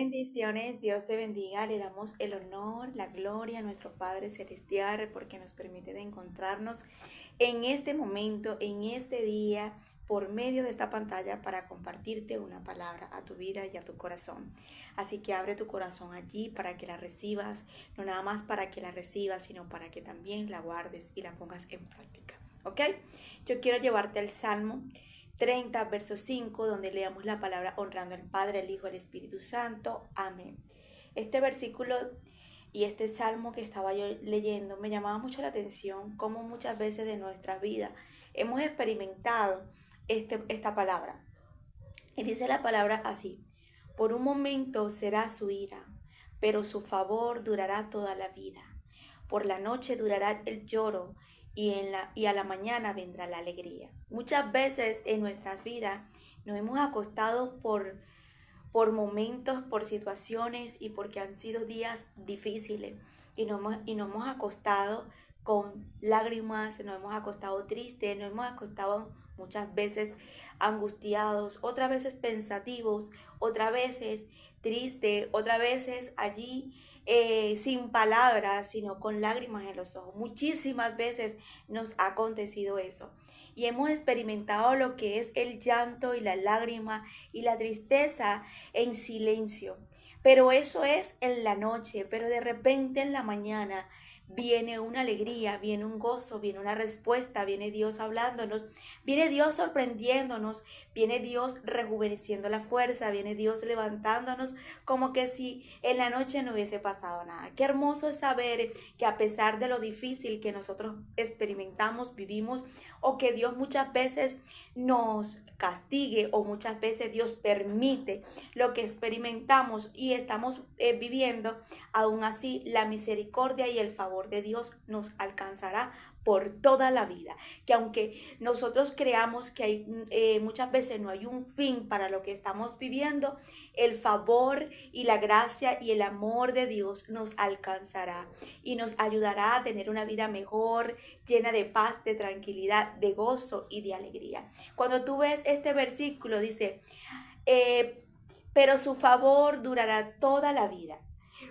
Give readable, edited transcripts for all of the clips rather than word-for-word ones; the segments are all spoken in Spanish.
Bendiciones, Dios te bendiga. Le damos el honor, la gloria a nuestro Padre Celestial porque nos permite de encontrarnos en este momento, en este día, por medio de esta pantalla para compartirte una palabra a tu vida y a tu corazón. Así que abre tu corazón allí para que la recibas, no nada más para que la recibas, sino para que también la guardes y la pongas en práctica. ¿Ok? Yo quiero llevarte al Salmo 30, verso 5, donde leamos la palabra honrando al Padre, al Hijo, al Espíritu Santo. Amén. Este versículo y este salmo que estaba yo leyendo me llamaba mucho la atención, como muchas veces de nuestra vida hemos experimentado esta palabra. Y dice la palabra así: por un momento será su ira, pero su favor durará toda la vida. Por la noche durará el lloro y a la mañana vendrá la alegría. Muchas veces en nuestras vidas nos hemos acostado por momentos, por situaciones y porque han sido días difíciles y nos hemos acostado con lágrimas, nos hemos acostado tristes, nos hemos acostado muchas veces angustiados, otras veces pensativos, otras veces tristes, otras veces allí sin palabras, sino con lágrimas en los ojos. Muchísimas veces nos ha acontecido eso y hemos experimentado lo que es el llanto y la lágrima y la tristeza en silencio. Pero eso es en la noche, pero de repente en la mañana viene una alegría, viene un gozo, viene una respuesta, viene Dios hablándonos, viene Dios sorprendiéndonos, viene Dios rejuveneciendo la fuerza, viene Dios levantándonos como que si en la noche no hubiese pasado nada. Qué hermoso es saber que a pesar de lo difícil que nosotros experimentamos, vivimos, o que Dios muchas veces nos castigue o muchas veces Dios permite lo que experimentamos y estamos viviendo, aún así la misericordia y el favor de Dios nos alcanzará por toda la vida. Que aunque nosotros creamos que muchas veces no hay un fin para lo que estamos viviendo, el favor y la gracia y el amor de Dios nos alcanzará y nos ayudará a tener una vida mejor, llena de paz, de tranquilidad, de gozo y de alegría. Cuando tú ves este versículo, dice, pero su favor durará toda la vida.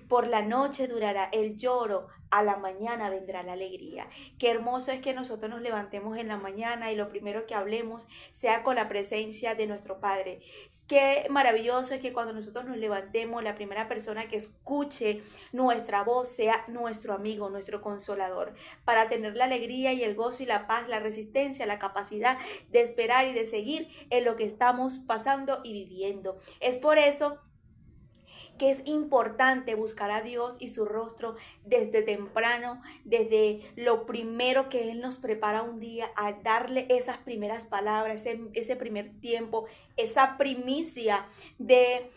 Por la noche durará el lloro, a la mañana vendrá la alegría. Qué hermoso es que nosotros nos levantemos en la mañana y lo primero que hablemos sea con la presencia de nuestro Padre. Qué maravilloso es que cuando nosotros nos levantemos, la primera persona que escuche nuestra voz sea nuestro amigo, nuestro consolador, para tener la alegría y el gozo y la paz, la resistencia, la capacidad de esperar y de seguir en lo que estamos pasando y viviendo. Es por eso que es importante buscar a Dios y su rostro desde temprano, desde lo primero que Él nos prepara un día, a darle esas primeras palabras, ese primer tiempo, esa primicia de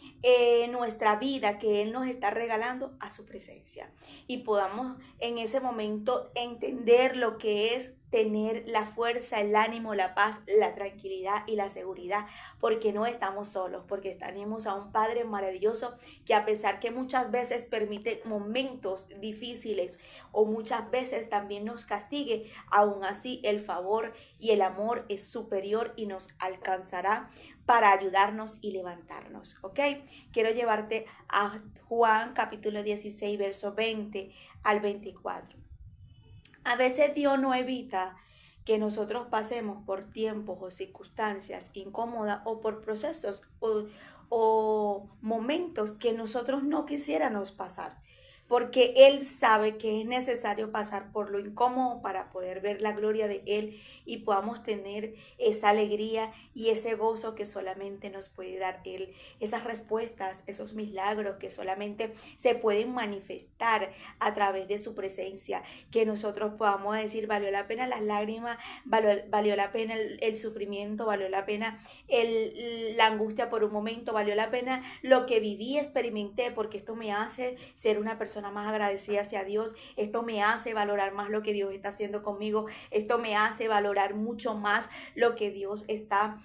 nuestra vida que Él nos está regalando a su presencia. Y podamos en ese momento entender lo que es tener la fuerza, el ánimo, la paz, la tranquilidad y la seguridad, porque no estamos solos, porque tenemos a un Padre maravilloso que a pesar que muchas veces permite momentos difíciles o muchas veces también nos castigue, aún así el favor y el amor es superior y nos alcanzará para ayudarnos y levantarnos, ¿ok? Quiero llevarte a Juan capítulo 16, verso 20 al 24. A veces Dios no evita que nosotros pasemos por tiempos o circunstancias incómodas o por procesos o momentos que nosotros no quisiéramos pasar, porque Él sabe que es necesario pasar por lo incómodo para poder ver la gloria de Él y podamos tener esa alegría y ese gozo que solamente nos puede dar Él, esas respuestas, esos milagros que solamente se pueden manifestar a través de su presencia, que nosotros podamos decir, valió la pena las lágrimas, valió la pena el sufrimiento, valió la pena la angustia por un momento, valió la pena lo que viví, experimenté, porque esto me hace ser una persona más agradecida hacia Dios, esto me hace valorar más lo que Dios está haciendo conmigo, esto me hace valorar mucho más lo que Dios está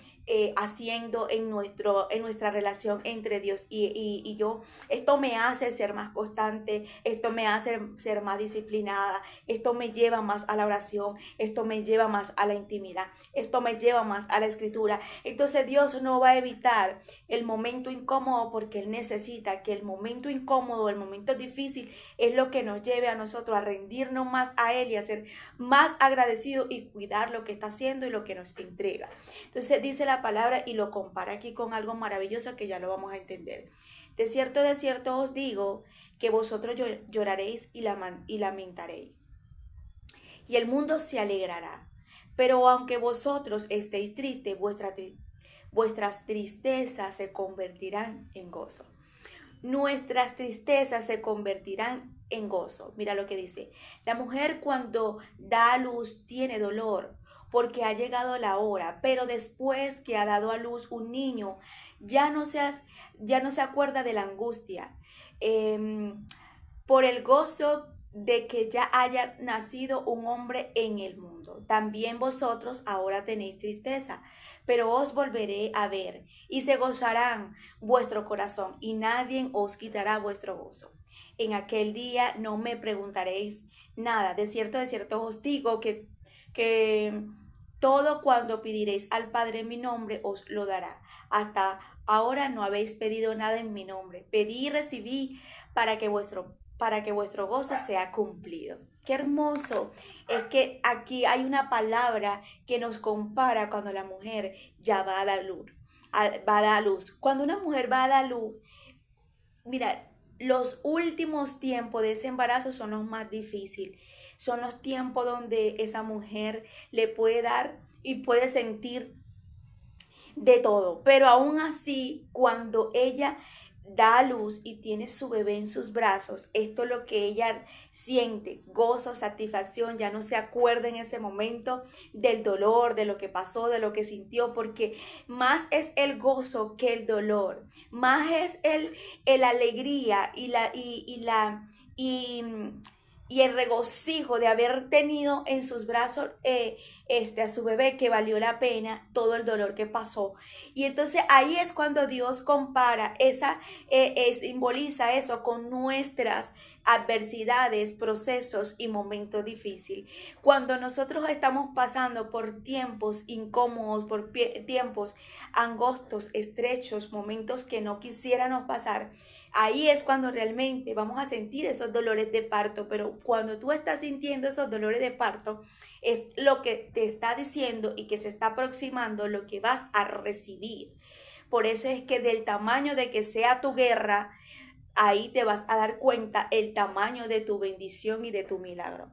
haciendo en nuestra relación entre Dios y yo. Esto me hace ser más constante, esto me hace ser más disciplinada, esto me lleva más a la oración, esto me lleva más a la intimidad, esto me lleva más a la escritura. Entonces Dios no va a evitar el momento incómodo porque Él necesita que el momento incómodo, el momento difícil es lo que nos lleve a nosotros a rendirnos más a Él y a ser más agradecidos y cuidar lo que está haciendo y lo que nos entrega. Entonces dice la palabra y lo compara aquí con algo maravilloso que ya lo vamos a entender. De cierto os digo que vosotros lloraréis y lamentaréis, y el mundo se alegrará. Pero aunque vosotros estéis tristes, vuestras tristezas se convertirán en gozo. Nuestras tristezas se convertirán en gozo. Mira lo que dice. La mujer cuando da a luz tiene dolor porque ha llegado la hora, pero después que ha dado a luz un niño, ya no se acuerda de la angustia por el gozo de que ya haya nacido un hombre en el mundo. También vosotros ahora tenéis tristeza, pero os volveré a ver y se gozarán vuestro corazón y nadie os quitará vuestro gozo. En aquel día no me preguntaréis nada. De cierto os digo que todo cuando pediréis al Padre en mi nombre os lo dará. Hasta ahora no habéis pedido nada en mi nombre. Pedí y recibí para que vuestro gozo sea cumplido. Qué hermoso es que aquí hay una palabra que nos compara cuando la mujer ya va a dar luz. Va a dar luz. Cuando una mujer va a dar luz, mira, los últimos tiempos de ese embarazo son los más difíciles. Son los tiempos donde esa mujer le puede dar y puede sentir de todo. Pero aún así, cuando ella da a luz y tiene su bebé en sus brazos, esto es lo que ella siente, gozo, satisfacción, ya no se acuerda en ese momento del dolor, de lo que pasó, de lo que sintió, porque más es el gozo que el dolor, más es el alegría y y el regocijo de haber tenido en sus brazos a su bebé, que valió la pena todo el dolor que pasó. Y entonces ahí es cuando Dios compara simboliza eso con nuestras adversidades, procesos y momentos difíciles. Cuando nosotros estamos pasando por tiempos incómodos, por tiempos angostos, estrechos, momentos que no quisiéramos pasar, ahí es cuando realmente vamos a sentir esos dolores de parto. Pero cuando tú estás sintiendo esos dolores de parto, es lo que te está diciendo y que se está aproximando lo que vas a recibir. Por eso es que del tamaño de que sea tu guerra, ahí te vas a dar cuenta el tamaño de tu bendición y de tu milagro.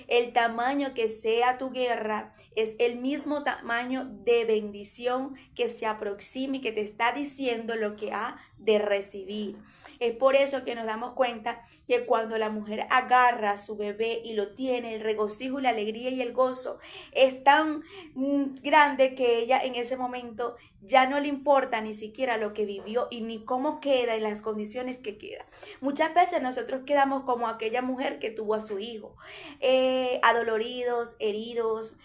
El tamaño que sea tu guerra es el mismo tamaño de bendición que se aproxima y que te está diciendo lo que ha de recibir. Es por eso que nos damos cuenta que cuando la mujer agarra a su bebé y lo tiene, el regocijo y la alegría y el gozo es tan grande que ella en ese momento ya no le importa ni siquiera lo que vivió y ni cómo queda en las condiciones que queda. Muchas veces nosotros quedamos como aquella mujer que tuvo a su hijo, adoloridos, heridos,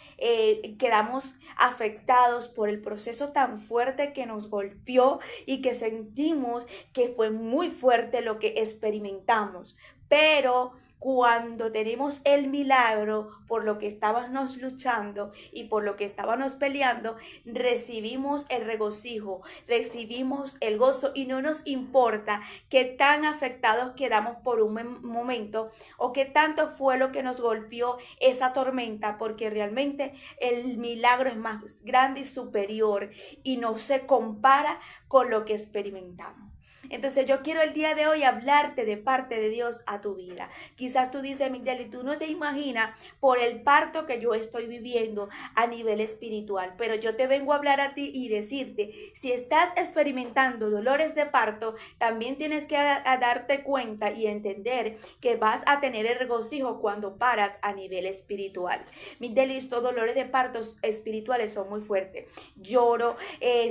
quedamos afectados por el proceso tan fuerte que nos golpeó y que sentimos que fue muy fuerte lo que experimentamos. Pero cuando tenemos el milagro por lo que estábamos luchando y por lo que estábamos peleando, recibimos el regocijo, recibimos el gozo y no nos importa qué tan afectados quedamos por un momento o qué tanto fue lo que nos golpeó esa tormenta, porque realmente el milagro es más grande y superior y no se compara con lo que experimentamos. Entonces yo quiero el día de hoy hablarte de parte de Dios a tu vida. Quizás tú dices, Migdaly, tú no te imaginas por el parto que yo estoy viviendo a nivel espiritual, pero yo te vengo a hablar a ti y decirte, si estás experimentando dolores de parto, también tienes que darte cuenta y entender que vas a tener el regocijo cuando paras a nivel espiritual. Migdaly, estos dolores de partos espirituales son muy fuertes. Lloro,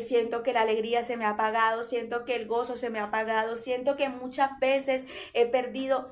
siento que la alegría se me ha apagado, siento que el gozo se me ha apagado, siento que muchas veces he perdido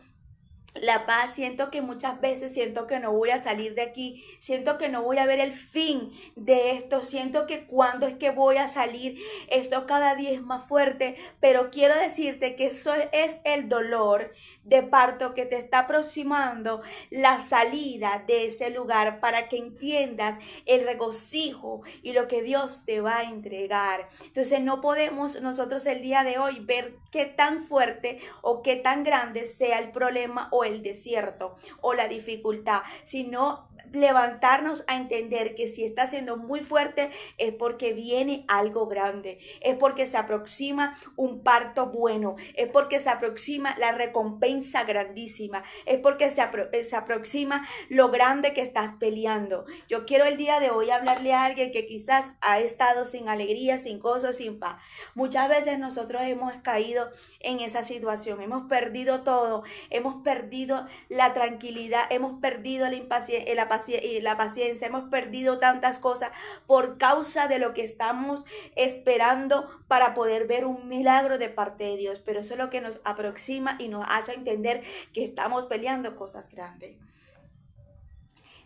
La paz, siento que muchas veces siento que no voy a salir de aquí, siento que no voy a ver el fin de esto, siento que cuando es que voy a salir, esto cada día es más fuerte, pero quiero decirte que eso es el dolor de parto que te está aproximando la salida de ese lugar para que entiendas el regocijo y lo que Dios te va a entregar. Entonces no podemos nosotros el día de hoy ver qué tan fuerte o qué tan grande sea el problema o el desierto o la dificultad, sino levantarnos a entender que si está siendo muy fuerte es porque viene algo grande, es porque se aproxima un parto bueno, es porque se aproxima la recompensa grandísima, es porque se aproxima lo grande que estás peleando. Yo quiero el día de hoy hablarle a alguien que quizás ha estado sin alegría, sin gozo, sin paz. Muchas veces nosotros hemos caído en esa situación, hemos perdido todo, hemos perdido la tranquilidad, hemos perdido la paciencia, hemos perdido tantas cosas por causa de lo que estamos esperando para poder ver un milagro de parte de Dios, pero eso es lo que nos aproxima y nos hace entender que estamos peleando cosas grandes.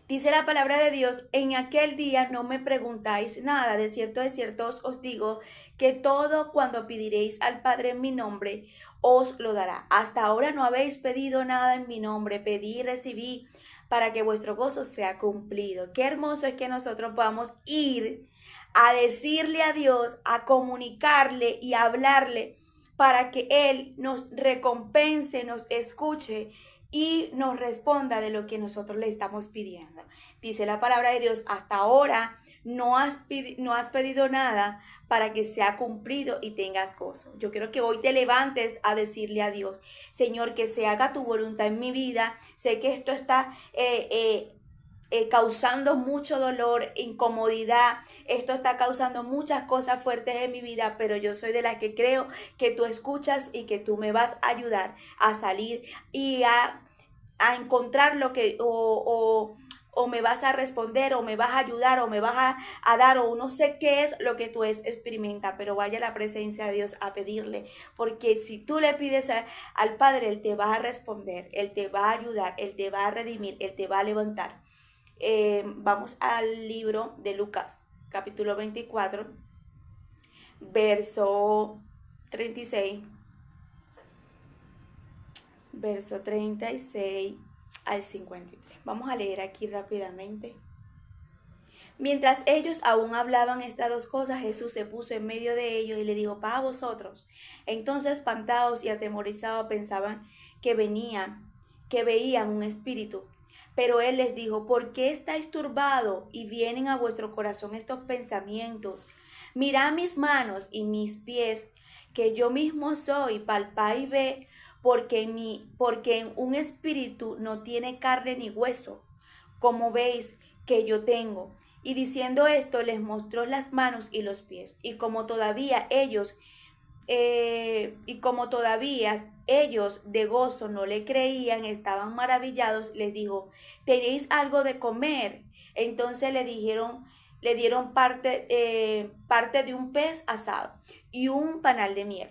Dice la palabra de Dios, en aquel día no me preguntáis nada, de cierto os digo que todo cuando pediréis al Padre en mi nombre, os lo dará. Hasta ahora no habéis pedido nada en mi nombre, pedí y recibí para que vuestro gozo sea cumplido. Qué hermoso es que nosotros podamos ir a decirle a Dios, a comunicarle y a hablarle para que Él nos recompense, nos escuche y nos responda de lo que nosotros le estamos pidiendo. Dice la palabra de Dios, hasta ahora no has pedido nada para que sea cumplido y tengas gozo. Yo quiero que hoy te levantes a decirle a Dios, Señor, que se haga tu voluntad en mi vida. Sé que esto está causando mucho dolor, incomodidad, esto está causando muchas cosas fuertes en mi vida, pero yo soy de las que creo que tú escuchas y que tú me vas a ayudar a salir y a encontrar lo que o me vas a responder o me vas a ayudar o me vas a dar o no sé qué es lo que tú experimenta, pero vaya a la presencia de Dios a pedirle, porque si tú le pides al Padre, Él te va a responder, Él te va a ayudar, Él te va a redimir, Él te va a levantar. Vamos al libro de Lucas, capítulo 24, verso 36, verso 36 al 53. Vamos a leer aquí rápidamente. Mientras ellos aún hablaban estas dos cosas, Jesús se puso en medio de ellos y le dijo, paz a vosotros. Entonces, espantados y atemorizados, pensaban que veían un espíritu. Pero él les dijo, ¿por qué estáis turbados y vienen a vuestro corazón estos pensamientos? Mirad mis manos y mis pies, que yo mismo soy, palpad y ve, porque en un espíritu no tiene carne ni hueso, como veis que yo tengo. Y diciendo esto, les mostró las manos y los pies. Y como todavía ellos de gozo no le creían, estaban maravillados, les dijo, ¿tenéis algo de comer? Entonces le dieron parte de un pez asado y un panal de miel.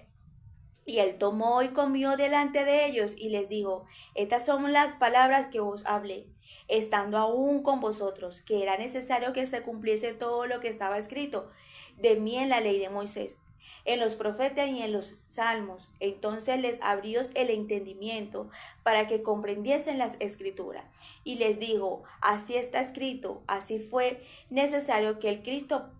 Y él tomó y comió delante de ellos y les dijo, estas son las palabras que os hablé, estando aún con vosotros, que era necesario que se cumpliese todo lo que estaba escrito de mí en la ley de Moisés, en los profetas y en los salmos. Entonces les abrió el entendimiento para que comprendiesen las escrituras. Y les dijo, así está escrito, así fue necesario que el Cristo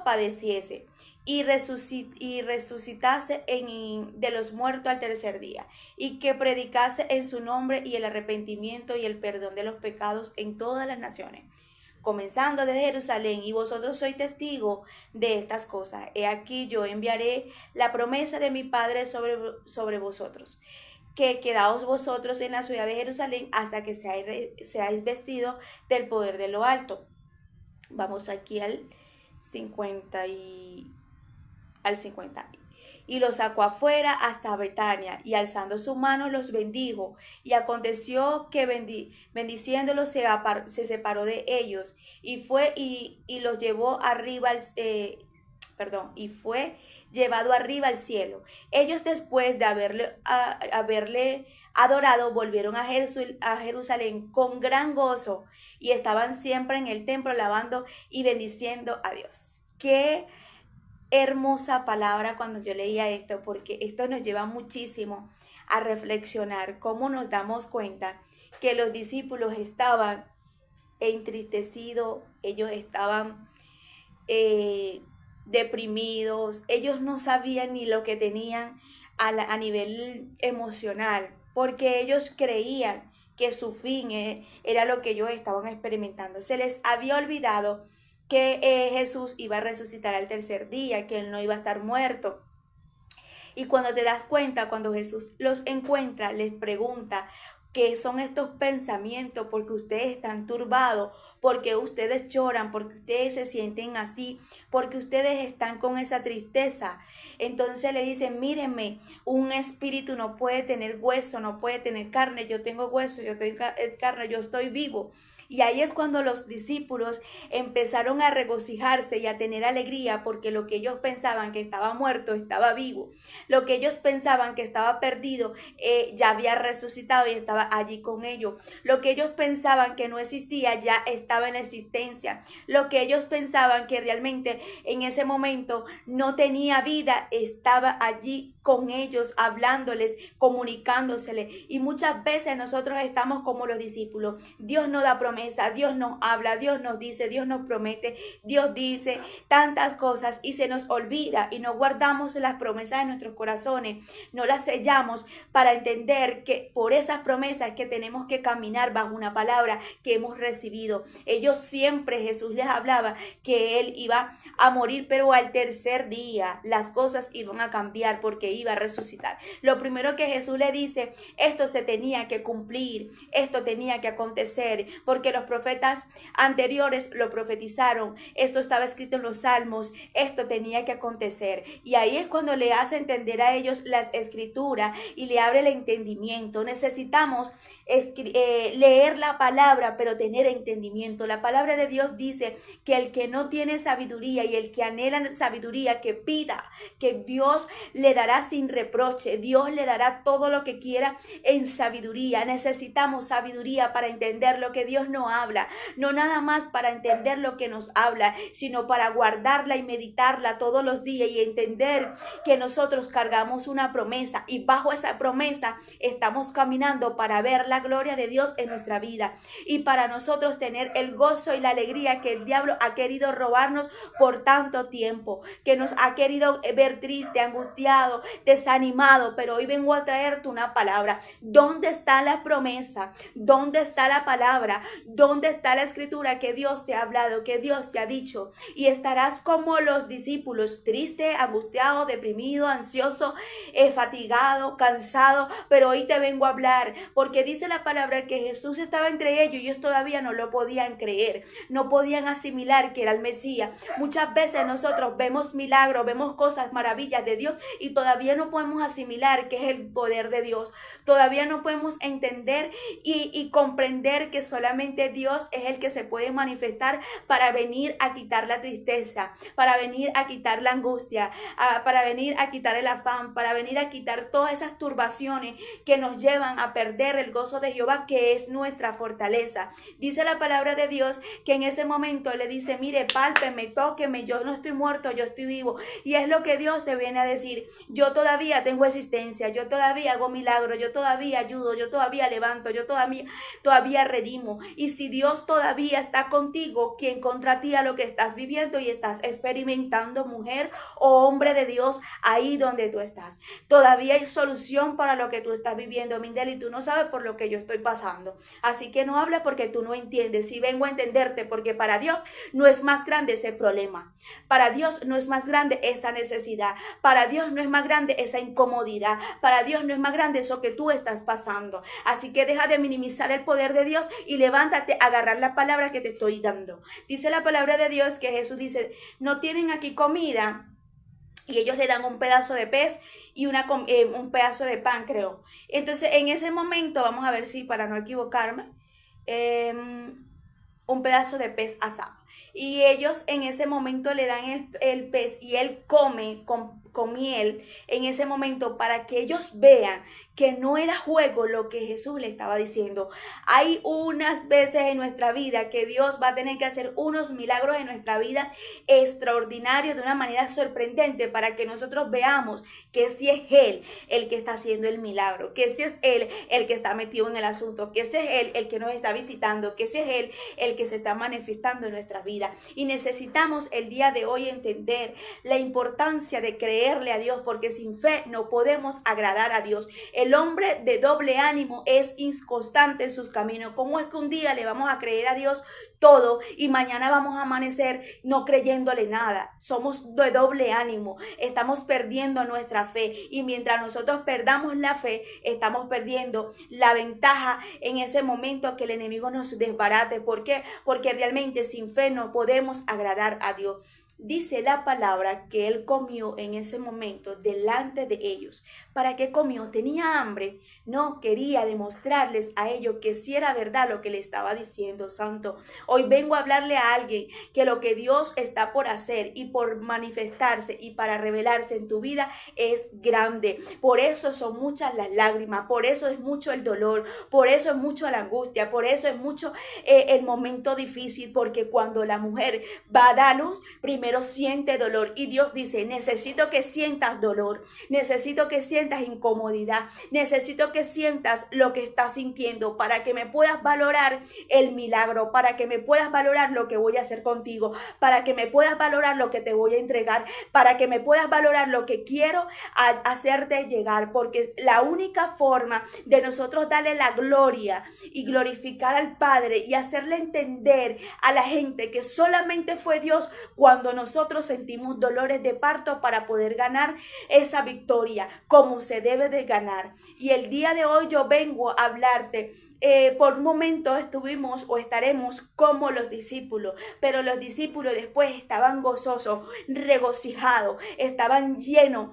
padeciese y resucitase de los muertos al tercer día, y que predicase en su nombre y el arrepentimiento y el perdón de los pecados en todas las naciones, comenzando desde Jerusalén, y vosotros sois testigos de estas cosas. He aquí yo enviaré la promesa de mi Padre sobre vosotros, que quedaos vosotros en la ciudad de Jerusalén hasta que seáis vestidos del poder de lo alto. Vamos aquí al 50 y los sacó afuera hasta Betania, y alzando su mano los bendijo. Y aconteció que bendiciéndolos se separó de ellos, y fue y los llevó arriba perdón, y fue llevado arriba al cielo. Ellos después de haberle adorado, volvieron a Jerusalén con gran gozo y estaban siempre en el templo alabando y bendiciendo a Dios. Qué hermosa palabra cuando yo leía esto, porque esto nos lleva muchísimo a reflexionar cómo nos damos cuenta que los discípulos estaban entristecidos, ellos estaban deprimidos, ellos no sabían ni lo que tenían a nivel emocional, porque ellos creían que su fin era lo que ellos estaban experimentando. Se les había olvidado que Jesús iba a resucitar al tercer día, que él no iba a estar muerto. Y cuando te das cuenta, cuando Jesús los encuentra, les pregunta: ¿qué son estos pensamientos? Porque ustedes están turbados, porque ustedes lloran, porque ustedes se sienten así, porque ustedes están con esa tristeza. Entonces le dicen: mírenme, un espíritu no puede tener hueso, no puede tener carne. Yo tengo hueso, yo tengo carne, yo estoy vivo. Y ahí es cuando los discípulos empezaron a regocijarse y a tener alegría, porque lo que ellos pensaban que estaba muerto estaba vivo. Lo que ellos pensaban que estaba perdido ya había resucitado y estaba allí con ellos. Lo que ellos pensaban que no existía ya estaba en existencia. Lo que ellos pensaban que realmente en ese momento no tenía vida estaba allí con ellos, hablándoles, comunicándosele. Y muchas veces nosotros estamos como los discípulos. Dios nos da promesa, Dios nos habla, Dios nos dice, Dios nos promete, Dios dice tantas cosas y se nos olvida y no guardamos las promesas de nuestros corazones, no las sellamos para entender que por esas promesas que tenemos que caminar bajo una palabra que hemos recibido. Ellos siempre, Jesús les hablaba que Él iba a morir, pero al tercer día las cosas iban a cambiar porque iba a resucitar. Lo primero que Jesús le dice: esto se tenía que cumplir, esto tenía que acontecer, porque los profetas anteriores lo profetizaron, esto estaba escrito en los salmos, esto tenía que acontecer. Y ahí es cuando le hace entender a ellos las escrituras y le abre el entendimiento. Necesitamos leer la palabra, pero tener entendimiento. La palabra de Dios dice que el que no tiene sabiduría y el que anhela sabiduría, que pida, que Dios le dará sin reproche, Dios le dará todo lo que quiera en sabiduría. Necesitamos sabiduría para entender lo que Dios nos habla, no nada más para entender lo que nos habla, sino para guardarla y meditarla todos los días y entender que nosotros cargamos una promesa y bajo esa promesa estamos caminando para ver la gloria de Dios en nuestra vida y para nosotros tener el gozo y la alegría que el diablo ha querido robarnos por tanto tiempo, que nos ha querido ver triste, angustiado, desanimado. Pero hoy vengo a traerte una palabra. ¿Dónde está la promesa? ¿Dónde está la palabra? ¿Dónde está la escritura que Dios te ha hablado, que Dios te ha dicho? Y estarás como los discípulos, triste, angustiado, deprimido, ansioso, fatigado, cansado. Pero hoy te vengo a hablar porque dice la palabra que Jesús estaba entre ellos y ellos todavía no lo podían creer, no podían asimilar que era el Mesías. Muchas veces nosotros vemos milagros, vemos cosas, maravillas de Dios y todavía no podemos asimilar que es el poder de Dios. Todavía no podemos entender y comprender que solamente Dios es el que se puede manifestar para venir a quitar la tristeza, para venir a quitar la angustia, para venir a quitar el afán, para venir a quitar todas esas turbaciones que nos llevan a perder el gozo de Jehová, que es nuestra fortaleza. Dice la palabra de Dios que en ese momento le dice: mire, pálpeme, tóqueme, yo no estoy muerto, yo estoy vivo. Y es lo que Dios te viene a decir: yo todavía tengo existencia, yo todavía hago milagros, yo todavía ayudo, yo todavía levanto, yo todavía redimo. Y si Dios todavía está contigo, ¿quién contra ti a lo que estás viviendo y estás experimentando, mujer o hombre de Dios, ahí donde tú estás? Todavía hay solución para lo que tú estás viviendo, Mindel, y tú no sabes por lo que yo estoy pasando. Así que no hables porque tú no entiendes. Si vengo a entenderte, porque para Dios no es más grande ese problema. Para Dios no es más grande esa necesidad. Para Dios no es más grande esa incomodidad. Para Dios no es más grande eso que tú estás pasando. Así que deja de minimizar el poder de Dios y levántate a agarrar la palabra que te estoy dando. Dice la palabra de Dios que Jesús dice: no tienen aquí comida. Y ellos le dan un pedazo de pez y un pedazo de pan, creo. Entonces, en ese momento, vamos a ver si para no equivocarme, un pedazo de pez asado. Y ellos en ese momento le dan el pez y él come con miel en ese momento para que ellos vean que no era juego lo que Jesús le estaba diciendo. Hay unas veces en nuestra vida que Dios va a tener que hacer unos milagros en nuestra vida extraordinarios de una manera sorprendente para que nosotros veamos que si es Él el que está haciendo el milagro, que si es Él el que está metido en el asunto, que si es Él el que nos está visitando, que si es Él el que se está manifestando en nuestra vida. Y necesitamos el día de hoy entender la importancia de creerle a Dios, porque sin fe no podemos agradar a Dios. El hombre de doble ánimo es inconstante en sus caminos. ¿Cómo es que un día le vamos a creer a Dios todo y mañana vamos a amanecer no creyéndole nada? Somos de doble ánimo, estamos perdiendo nuestra fe, y mientras nosotros perdamos la fe, estamos perdiendo la ventaja en ese momento que el enemigo nos desbarate. ¿Por qué? Porque realmente sin fe no podemos agradar a Dios. Dice la palabra que él comió en ese momento delante de ellos. ¿Para qué comió? ¿Tenía hambre? No, quería demostrarles a ellos que sí era verdad lo que le estaba diciendo. Santo, hoy vengo a hablarle a alguien que lo que Dios está por hacer y por manifestarse y para revelarse en tu vida es grande. Por eso son muchas las lágrimas, por eso es mucho el dolor, por eso es mucho la angustia, por eso es mucho el momento difícil, porque cuando la mujer va a dar luz, primero siente dolor, y Dios dice: necesito que sientas dolor, necesito que sientas incomodidad, necesito que sientas lo que estás sintiendo para que me puedas valorar el milagro, para que me puedas valorar lo que voy a hacer contigo, para que me puedas valorar lo que te voy a entregar, para que me puedas valorar lo que quiero hacerte llegar, porque la única forma de nosotros darle la gloria y glorificar al Padre y hacerle entender a la gente que solamente fue Dios cuando nosotros sentimos dolores de parto para poder ganar esa victoria como se debe de ganar. Y el día de hoy yo vengo a hablarte. Por un momento estuvimos o estaremos como los discípulos, pero los discípulos después estaban gozosos, regocijados, estaban llenos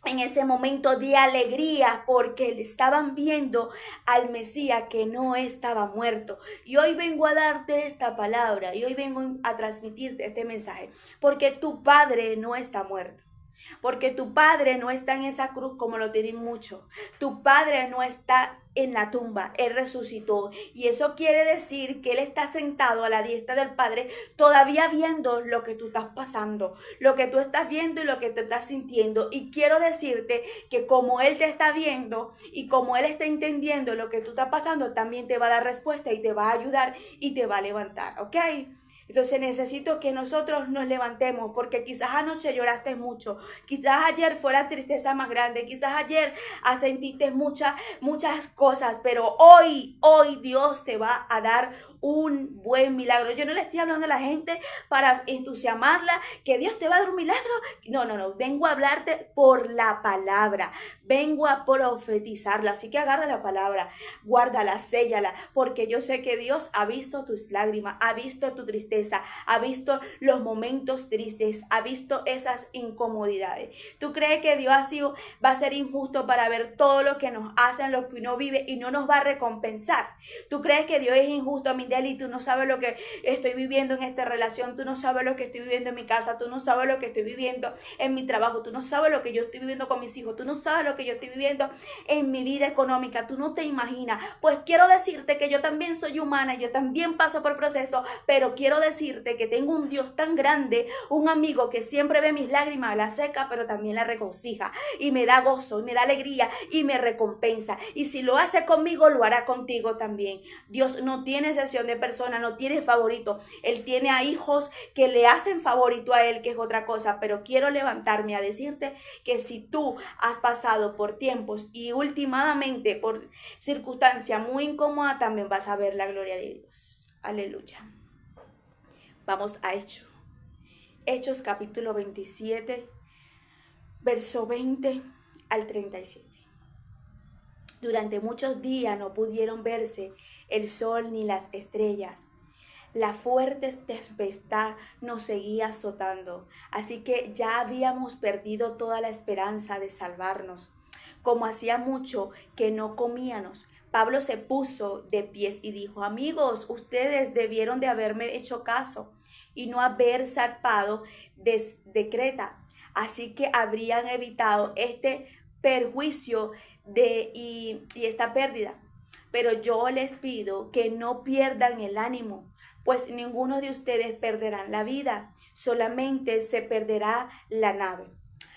en ese momento de alegría porque le estaban viendo al Mesías que no estaba muerto. Y hoy vengo a darte esta palabra, y hoy vengo a transmitirte este mensaje, porque tu Padre no está muerto. Porque tu Padre no está en esa cruz como lo tienen muchos. Tu Padre no está en la tumba, Él resucitó. Y eso quiere decir que Él está sentado a la diestra del Padre, todavía viendo lo que tú estás pasando, lo que tú estás viendo y lo que te estás sintiendo. Y quiero decirte que como Él te está viendo y como Él está entendiendo lo que tú estás pasando, también te va a dar respuesta y te va a ayudar y te va a levantar, ¿ok? Entonces necesito que nosotros nos levantemos, porque quizás anoche lloraste mucho, quizás ayer fue la tristeza más grande, quizás ayer sentiste muchas cosas, pero hoy Dios te va a dar un buen milagro. Yo no le estoy hablando a la gente para entusiasmarla, que Dios te va a dar un milagro. No, vengo a hablarte por la palabra, vengo a profetizarla. Así que agarra la palabra, guárdala, séllala, porque yo sé que Dios ha visto tus lágrimas, ha visto tu tristeza, ha visto los momentos tristes, ha visto esas incomodidades. ¿Tú crees que Dios va a ser injusto para ver todo lo que nos hacen, lo que uno vive, y no nos va a recompensar? ¿Tú crees que Dios es injusto, Mindeli? Tú no sabes lo que estoy viviendo en esta relación, tú no sabes lo que estoy viviendo en mi casa, tú no sabes lo que estoy viviendo en mi trabajo, tú no sabes lo que yo estoy viviendo con mis hijos, tú no sabes lo que yo estoy viviendo en mi vida económica, tú no te imaginas. Pues quiero decirte que yo también soy humana, yo también paso por procesos, pero quiero decirte que tengo un Dios tan grande, un amigo que siempre ve mis lágrimas, la seca, pero también la regocija, y me da gozo, y me da alegría, y me recompensa. Y si lo hace conmigo, lo hará contigo también. Dios no tiene excepción de personas, no tiene favorito. Él tiene a hijos que le hacen favorito a Él, que es otra cosa. Pero quiero levantarme a decirte que si tú has pasado por tiempos y últimamente por circunstancias muy incómodas, también vas a ver la gloria de Dios. Aleluya. Vamos a Hechos capítulo 27, verso 20 al 37. Durante muchos días no pudieron verse el sol ni las estrellas. La fuerte tempestad nos seguía azotando, así que ya habíamos perdido toda la esperanza de salvarnos. Como hacía mucho que no comíamos, Pablo se puso de pies y dijo: amigos, ustedes debieron de haberme hecho caso y no haber zarpado de Creta. Así que habrían evitado este perjuicio y esta pérdida. Pero yo les pido que no pierdan el ánimo, pues ninguno de ustedes perderá la vida, solamente se perderá la nave.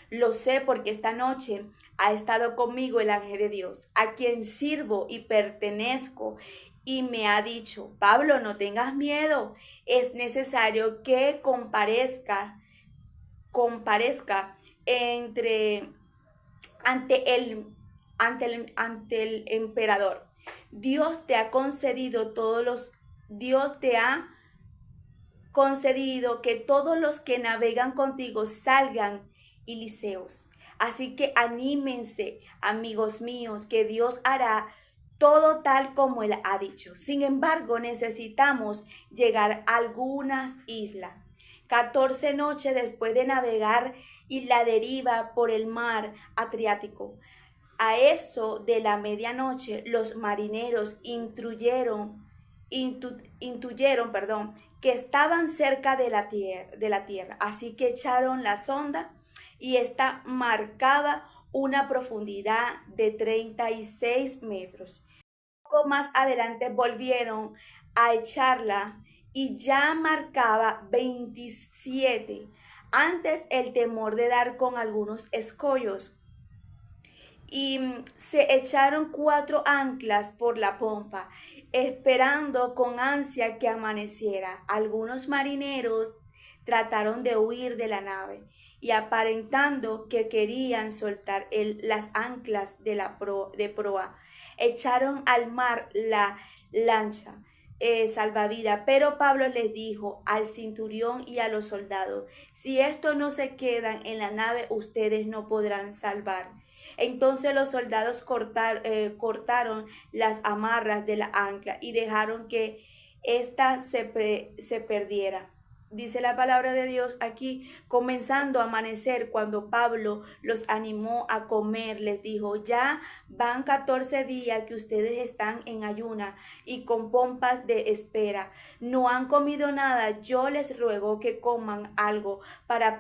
Lo sé porque esta noche ha estado conmigo el ángel de Dios, a quien sirvo y pertenezco, y me ha dicho: Pablo, no tengas miedo, es necesario que comparezca entre ante el emperador. Dios te ha concedido Dios te ha concedido que todos los que navegan contigo salgan iliseos. Así que anímense, amigos míos, que Dios hará todo tal como Él ha dicho. Sin embargo, necesitamos llegar a algunas islas. 14 noches después de navegar y la deriva por el mar Adriático. A eso de la medianoche, los marineros intuyeron, que estaban cerca de la tierra. Así que echaron la sonda y esta marcaba una profundidad de 36 metros. Poco más adelante volvieron a echarla y ya marcaba 27. Antes el temor de dar con algunos escollos, y se echaron 4 anclas por la pompa, esperando con ansia que amaneciera. Algunos marineros trataron de huir de la nave y aparentando que querían soltar las anclas de proa, echaron al mar la lancha salvavidas. Pero Pablo les dijo al centurión y a los soldados: si estos no se quedan en la nave, ustedes no podrán salvar. Entonces los soldados cortaron las amarras de la ancla y dejaron que ésta se perdiera. Dice la palabra de Dios aquí: comenzando a amanecer, cuando Pablo los animó a comer, les dijo: ya van 14 días que ustedes están en ayuna y con pompas de espera. No han comido nada. Yo les ruego que coman algo para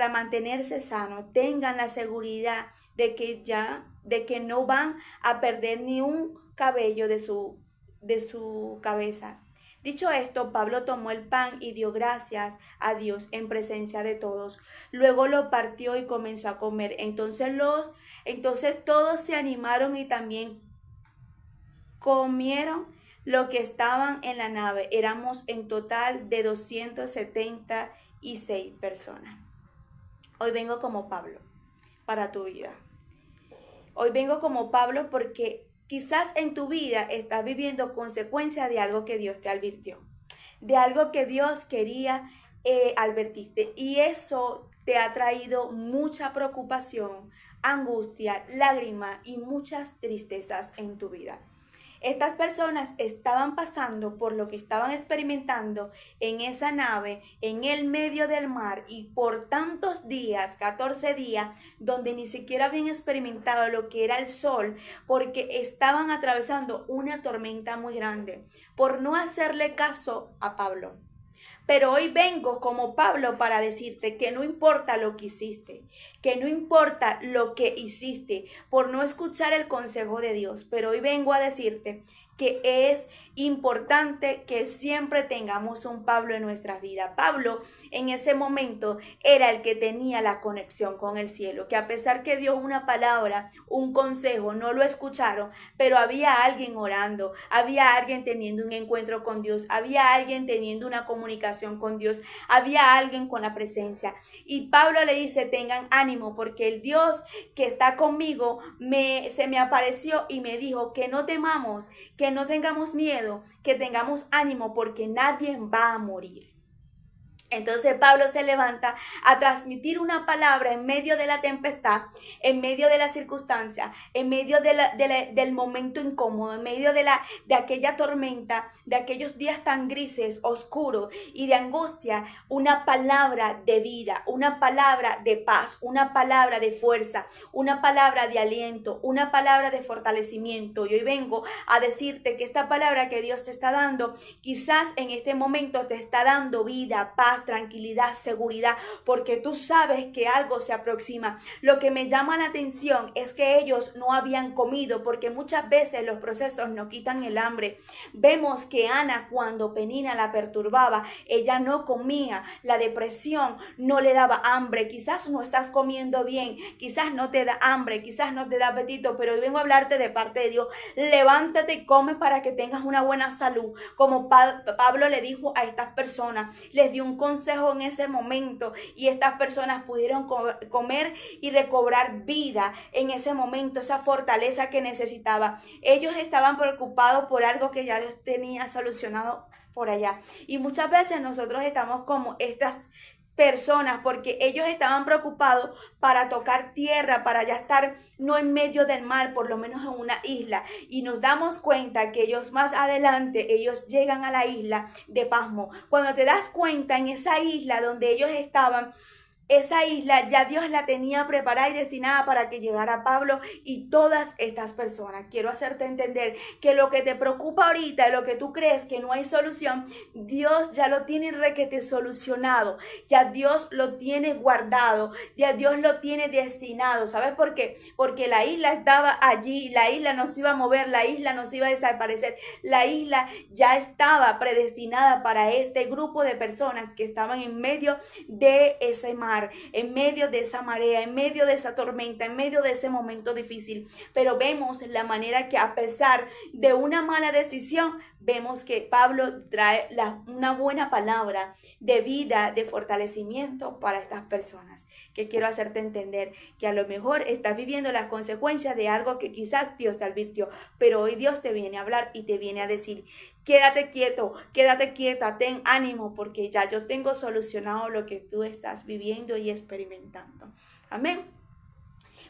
mantenerse sanos. Tengan la seguridad de que no van a perder ni un cabello de su cabeza. Dicho esto, Pablo tomó el pan y dio gracias a Dios en presencia de todos. Luego lo partió y comenzó a comer. Entonces todos se animaron y también comieron lo que estaban en la nave. Éramos en total de 276 personas. Hoy vengo como Pablo para tu vida. Hoy vengo como Pablo porque quizás en tu vida estás viviendo consecuencia de algo que Dios te advirtió, de algo que Dios quería advertirte, y eso te ha traído mucha preocupación, angustia, lágrimas y muchas tristezas en tu vida. Estas personas estaban pasando por lo que estaban experimentando en esa nave, en el medio del mar, y por tantos días, 14 días, donde ni siquiera habían experimentado lo que era el sol, porque estaban atravesando una tormenta muy grande, por no hacerle caso a Pablo. Pero hoy vengo como Pablo para decirte que no importa lo que hiciste, que no importa lo que hiciste por no escuchar el consejo de Dios, pero hoy vengo a decirte que es importante que siempre tengamos un Pablo en nuestra vida. Pablo en ese momento era el que tenía la conexión con el cielo, que a pesar que dio una palabra, un consejo, no lo escucharon, pero había alguien orando, había alguien teniendo un encuentro con Dios, había alguien teniendo una comunicación con Dios, había alguien con la presencia. Y Pablo le dice: tengan ánimo, porque el Dios que está conmigo se me apareció y me dijo que no temamos, que no tengamos miedo, que tengamos ánimo, porque nadie va a morir. Entonces Pablo se levanta a transmitir una palabra en medio de la tempestad, en medio de la circunstancia, en medio del momento incómodo, en medio de aquella tormenta, de aquellos días tan grises, oscuros y de angustia, una palabra de vida, una palabra de paz, una palabra de fuerza, una palabra de aliento, una palabra de fortalecimiento. Y hoy vengo a decirte que esta palabra que Dios te está dando, quizás en este momento te está dando vida, paz, tranquilidad, seguridad, porque tú sabes que algo se aproxima. Lo que me llama la atención es que ellos no habían comido, porque muchas veces los procesos nos quitan el hambre. Vemos que Ana, cuando Penina la perturbaba, ella no comía. La depresión no le daba hambre. Quizás no estás comiendo bien, quizás no te da hambre, quizás no te da apetito, pero hoy vengo a hablarte de parte de Dios. Levántate y come para que tengas una buena salud. Como Pablo le dijo a estas personas, les dio un consejo en ese momento y estas personas pudieron comer y recobrar vida en ese momento, esa fortaleza que necesitaba. Ellos estaban preocupados por algo que ya Dios tenía solucionado por allá. Y muchas veces nosotros estamos como estas personas, porque ellos estaban preocupados para tocar tierra, para ya estar no en medio del mar, por lo menos en una isla, y nos damos cuenta que ellos más adelante, ellos llegan a la isla de Pasmo. Cuando te das cuenta, en esa isla donde ellos estaban, esa isla ya Dios la tenía preparada y destinada para que llegara Pablo y todas estas personas. Quiero hacerte entender que lo que te preocupa ahorita, lo que tú crees que no hay solución, Dios ya lo tiene requete solucionado, ya Dios lo tiene guardado, ya Dios lo tiene destinado. ¿Sabes por qué? Porque la isla estaba allí, la isla no se iba a mover, la isla no se iba a desaparecer, la isla ya estaba predestinada para este grupo de personas que estaban en medio de ese mar, en medio de esa marea, en medio de esa tormenta, en medio de ese momento difícil. Pero vemos la manera que, a pesar de una mala decisión, vemos que Pablo trae una buena palabra de vida, de fortalecimiento para estas personas. Que quiero hacerte entender que a lo mejor estás viviendo las consecuencias de algo que quizás Dios te advirtió, pero hoy Dios te viene a hablar y te viene a decir: quédate quieto, quédate quieta, ten ánimo, porque ya yo tengo solucionado lo que tú estás viviendo y experimentando. Amén.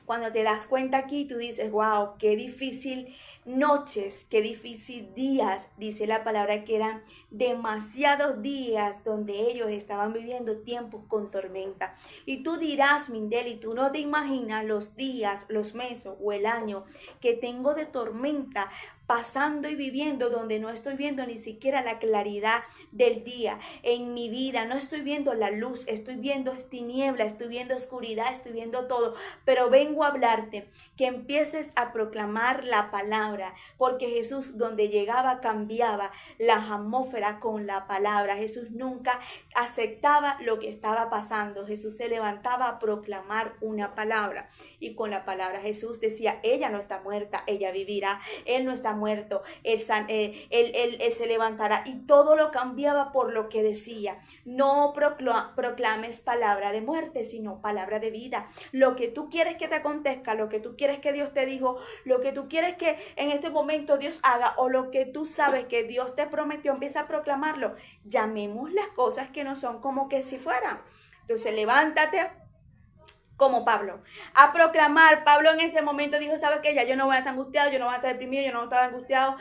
Cuando te das cuenta aquí, tú dices: wow, qué difícil noches, qué difícil días. Dice la palabra que eran demasiados días donde ellos estaban viviendo tiempos con tormenta. Y tú dirás: Mindeli, tú no te imaginas los días, los meses o el año que tengo de tormenta pasando y viviendo, donde no estoy viendo ni siquiera la claridad del día en mi vida, no estoy viendo la luz, estoy viendo tiniebla, estoy viendo oscuridad, estoy viendo todo. Pero vengo a hablarte que empieces a proclamar la palabra, porque Jesús, donde llegaba, cambiaba la atmósfera con la palabra. Jesús nunca aceptaba lo que estaba pasando. Jesús se levantaba a proclamar una palabra, y con la palabra Jesús decía: ella no está muerta, ella vivirá, él no está muerto, él se levantará. Y todo lo cambiaba por lo que decía. No proclames palabra de muerte, sino palabra de vida. Lo que tú quieres que te acontezca, lo que tú quieres que Dios te dijo, lo que tú quieres que en este momento Dios haga, o lo que tú sabes que Dios te prometió, empieza a proclamarlo. Llamemos las cosas que no son como que si fueran. Entonces levántate como Pablo, a proclamar. Pablo en ese momento dijo: ¿sabes qué? Ya yo no voy a estar angustiado, yo no voy a estar deprimido, yo no voy a estar angustiado,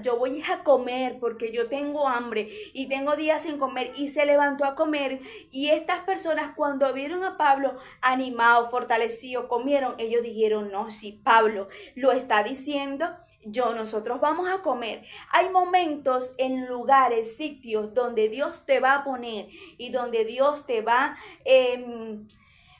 yo voy a comer porque yo tengo hambre y tengo días sin comer. Y se levantó a comer, y estas personas, cuando vieron a Pablo animado, fortalecido, comieron. Ellos dijeron: no, si Pablo lo está diciendo, nosotros vamos a comer. Hay momentos en lugares, sitios donde Dios te va a poner y donde Dios te va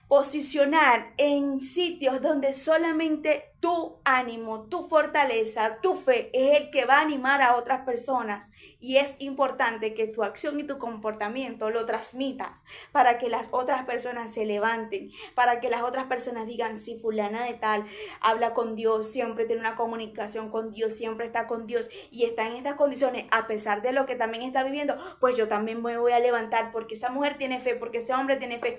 posicionar en sitios donde solamente tu ánimo, tu fortaleza, tu fe es el que va a animar a otras personas. Y es importante que tu acción y tu comportamiento lo transmitas para que las otras personas se levanten, para que las otras personas digan: sí, fulana de tal habla con Dios, siempre tiene una comunicación con Dios, siempre está con Dios y está en estas condiciones, a pesar de lo que también está viviendo, pues yo también me voy a levantar, porque esa mujer tiene fe, porque ese hombre tiene fe.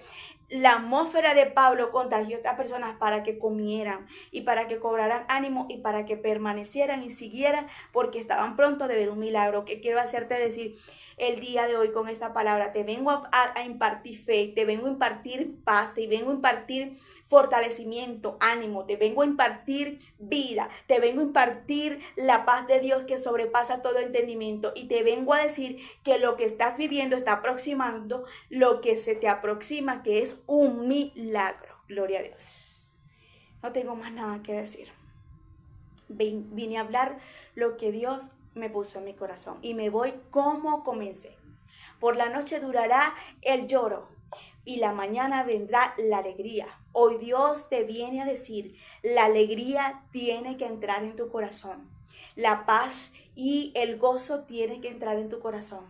La atmósfera de Pablo contagió a estas personas para que comieran y para que que cobraran ánimo y para que permanecieran y siguieran, porque estaban pronto de ver un milagro. Que quiero hacerte decir el día de hoy con esta palabra: te vengo a impartir fe, te vengo a impartir paz, te vengo a impartir fortalecimiento, ánimo, te vengo a impartir vida, te vengo a impartir la paz de Dios que sobrepasa todo entendimiento, y te vengo a decir que lo que estás viviendo está aproximando, lo que se te aproxima, que es un milagro. Gloria a Dios. No tengo más nada que decir. Vine a hablar lo que Dios me puso en mi corazón y me voy como comencé. Por la noche durará el lloro y la mañana vendrá la alegría. Hoy Dios te viene a decir: la alegría tiene que entrar en tu corazón. La paz y el gozo tiene que entrar en tu corazón.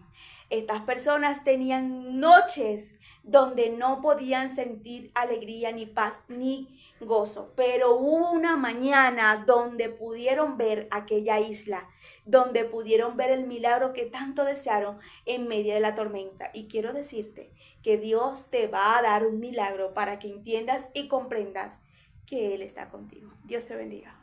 Estas personas tenían noches donde no podían sentir alegría, ni paz, ni gozo, pero hubo una mañana donde pudieron ver aquella isla, donde pudieron ver el milagro que tanto desearon en medio de la tormenta. Y quiero decirte que Dios te va a dar un milagro para que entiendas y comprendas que Él está contigo. Dios te bendiga.